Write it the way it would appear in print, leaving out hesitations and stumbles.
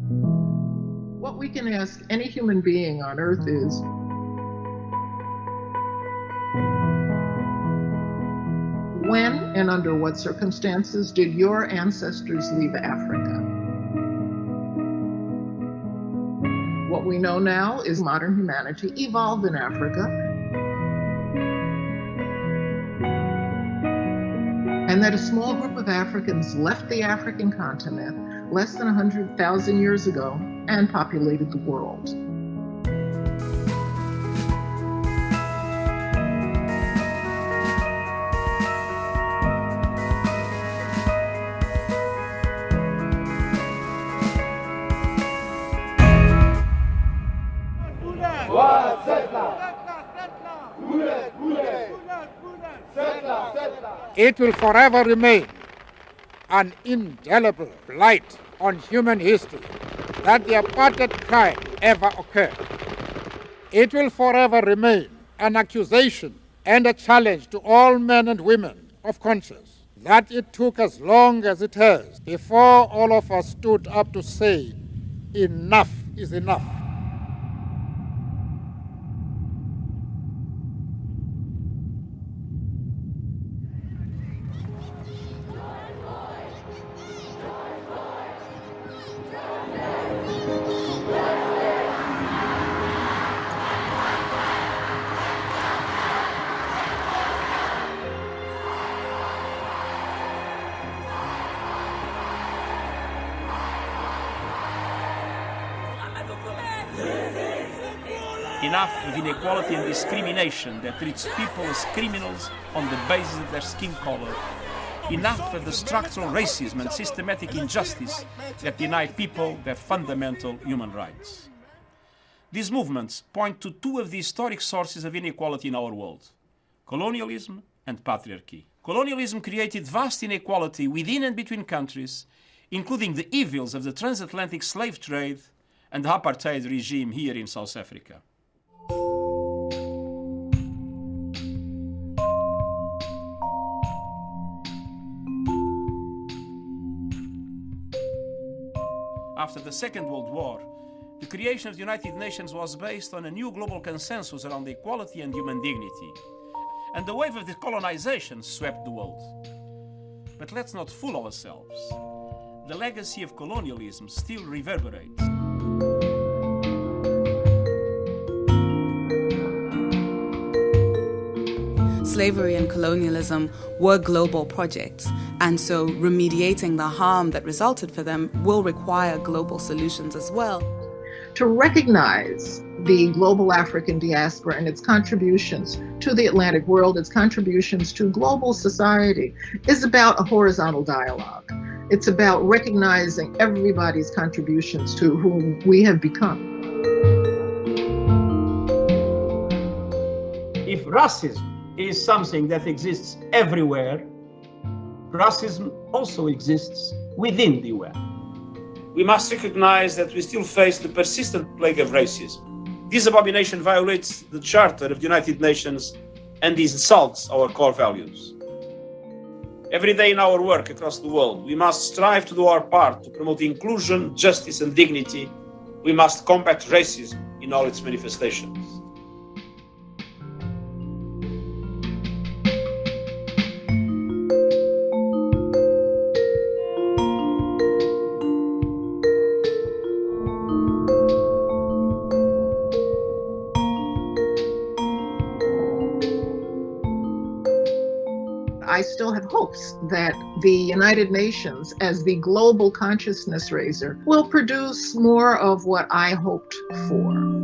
What we can ask any human being on Earth is, when and under what circumstances did your ancestors leave Africa? What we know now is modern humanity evolved in Africa, and that a small group of Africans left the African continent less than 100,000 years ago and populated the world. It will forever remain an indelible blight on human history that the apartheid crime ever occurred. It will forever remain an accusation and a challenge to all men and women of conscience that it took as long as it has before all of us stood up to say, enough is enough. Enough with inequality and discrimination that treats people as criminals on the basis of their skin color. Enough with the structural racism and systematic injustice that deny people their fundamental human rights. These movements point to two of the historic sources of inequality in our world: colonialism and patriarchy. Colonialism created vast inequality within and between countries, including the evils of the transatlantic slave trade and the apartheid regime here in South Africa. After the Second World War, the creation of the United Nations was based on a new global consensus around equality and human dignity, and the wave of decolonization swept the world. But let's not fool ourselves. The legacy of colonialism still reverberates. Slavery and colonialism were global projects, and so remediating the harm that resulted for them will require global solutions as well. To recognize the global African diaspora and its contributions to the Atlantic world, its contributions to global society, is about a horizontal dialogue. It's about recognizing everybody's contributions to who we have become. If racism is something that exists everywhere, racism also exists within the UN. We must recognize that we still face the persistent plague of racism. This abomination violates the Charter of the United Nations and insults our core values. Every day in our work across the world, we must strive to do our part to promote inclusion, justice, and dignity. We must combat racism in all its manifestations. I still have hopes that the United Nations, as the global consciousness raiser, will produce more of what I hoped for.